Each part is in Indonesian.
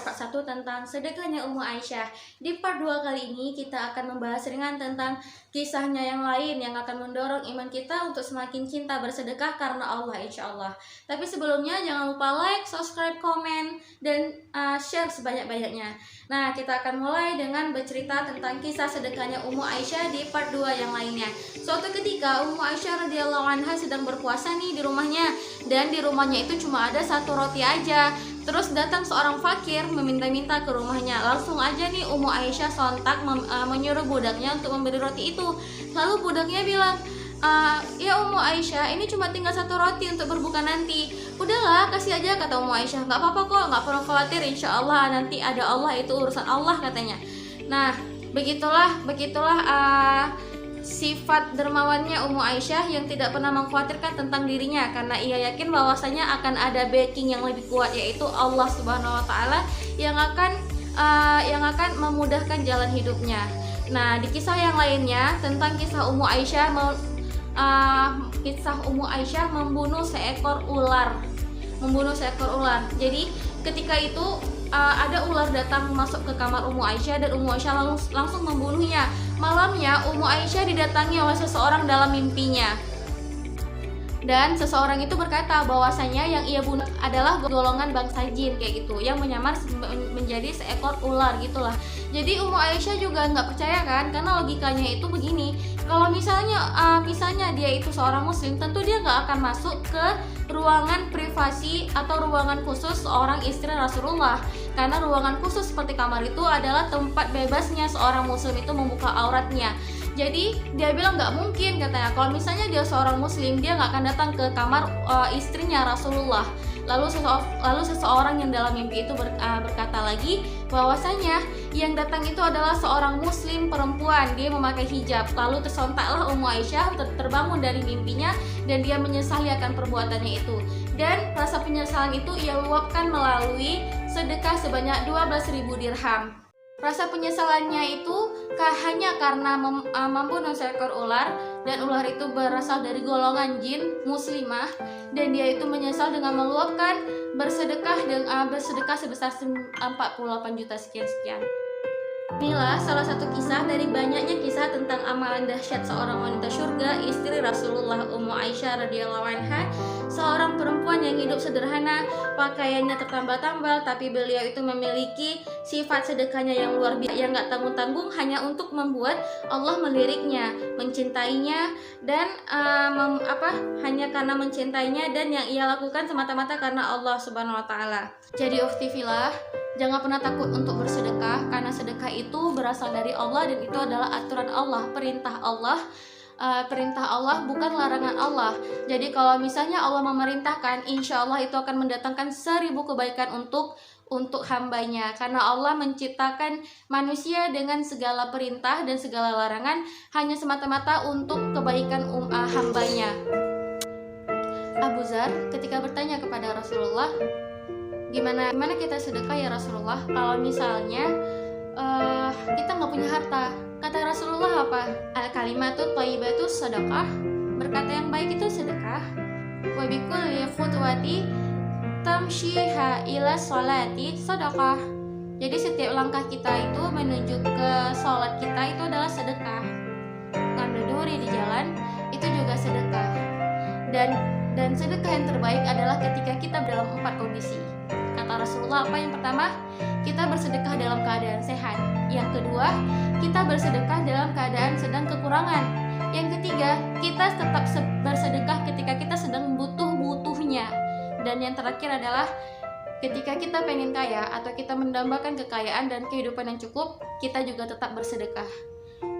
part 1 tentang sedekahnya Ummu Aisyah. Di part 2 kali ini kita akan membahas ringan tentang kisahnya yang lain yang akan mendorong iman kita untuk semakin cinta bersedekah karena Allah, insya Allah. Tapi sebelumnya jangan lupa like, subscribe, komen, dan share sebanyak-banyaknya. Nah, kita akan mulai dengan bercerita tentang kisah sedekahnya Ummu Aisyah di part 2 yang lainnya. Suatu ketika Ummu Aisyah radhiyallahu anha sedang berpuasa nih di rumahnya, dan di rumahnya itu cuma ada satu roti aja. Terus datang seorang fakir meminta-minta ke rumahnya. Langsung aja nih Ummu Aisyah sontak menyuruh budaknya untuk memberi roti itu. Lalu budaknya bilang, ya Ummu Aisyah, ini cuma tinggal satu roti untuk berbuka nanti. Udahlah, kasih aja, kata Ummu Aisyah. Nggak apa-apa kok, nggak perlu khawatir, insya Allah nanti ada Allah, itu urusan Allah, katanya. Nah, begitulah sifat dermawannya Ummu Aisyah yang tidak pernah mengkhawatirkan tentang dirinya, karena ia yakin bahwasanya akan ada backing yang lebih kuat, yaitu Allah Subhanahu wa taala yang akan memudahkan jalan hidupnya. Nah, di kisah yang lainnya tentang kisah Ummu Aisyah membunuh seekor ular. Jadi ketika itu ada ular datang masuk ke kamar Ummu Aisyah, dan Ummu Aisyah langsung membunuhnya. Malamnya Ummu Aisyah didatangi oleh seseorang dalam mimpinya, dan seseorang itu berkata bahwasanya yang ia bunuh adalah golongan bangsa jin kayak gitu, yang menyamar menjadi seekor ular gitulah. Jadi Ummu Aisyah juga nggak percaya kan, karena logikanya itu begini, kalau misalnya dia itu seorang muslim, tentu dia nggak akan masuk ke ruangan privasi atau ruangan khusus seorang istri Rasulullah, karena ruangan khusus seperti kamar itu adalah tempat bebasnya seorang muslim itu membuka auratnya. Jadi dia bilang nggak mungkin, katanya, kalau misalnya dia seorang muslim, dia nggak akan datang ke kamar istrinya Rasulullah. Lalu seseorang yang dalam mimpi itu berkata lagi bahwasanya yang datang itu adalah seorang muslim perempuan, dia memakai hijab. Lalu tersontaklah Ummu Aisyah terbangun dari mimpinya, dan dia menyesali akan perbuatannya itu. Dan rasa penyesalan itu ia luapkan melalui sedekah sebanyak 12.000 dirham. Rasa penyesalannya itu hanya karena membunuh seekor ular, dan ular itu berasal dari golongan jin muslimah, dan dia itu menyesal dengan meluapkan bersedekah sebesar 48 juta sekian. Inilah salah satu kisah dari banyaknya kisah tentang amalan dahsyat seorang wanita surga, istri Rasulullah Ummu Aisyah radhiyallahu anha, seorang perempuan yang hidup sederhana, pakaiannya tertambal-tambal, tapi beliau itu memiliki sifat sedekahnya yang luar biasa, yang gak tanggung-tanggung, hanya untuk membuat Allah meliriknya, mencintainya, dan hanya karena mencintainya, dan yang ia lakukan semata-mata karena Allah Subhanahu wa taala. Jadi ukhtifillah, jangan pernah takut untuk bersedekah, karena sedekah itu berasal dari Allah, dan itu adalah aturan Allah, perintah Allah, bukan larangan Allah. Jadi kalau misalnya Allah memerintahkan, insya Allah itu akan mendatangkan 1000 kebaikan untuk hambanya, karena Allah menciptakan manusia dengan segala perintah dan segala larangan hanya semata-mata untuk kebaikan hambanya. Abu Dzar ketika bertanya kepada Rasulullah, gimana kita sedekah ya Rasulullah, kalau misalnya kita nggak punya harta? Kata Rasulullah apa? Al-kalimatut thayyibatus sedekah, berkata yang baik itu sedekah. Wa bikulli khutwati tamshiha ila sholati sedekah. Jadi setiap langkah kita itu menuju ke sholat kita itu adalah sedekah. Ngambil duri di jalan itu juga sedekah. Dan sedekah yang terbaik adalah ketika kita dalam 4 kondisi. Kata Rasulullah apa? Yang pertama, kita bersedekah dalam keadaan sehat. Yang kedua, kita bersedekah dalam keadaan sedang kekurangan. Yang ketiga, kita tetap bersedekah ketika kita sedang butuh-butuhnya. Dan yang terakhir adalah ketika kita pengen kaya atau kita mendambakan kekayaan dan kehidupan yang cukup, kita juga tetap bersedekah.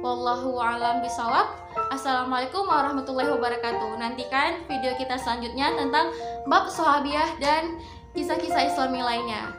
Wallahu a'lam bishawab. Assalamualaikum warahmatullahi wabarakatuh. Nantikan video kita selanjutnya tentang bab sahabiah dan kisah-kisah Islami lainnya.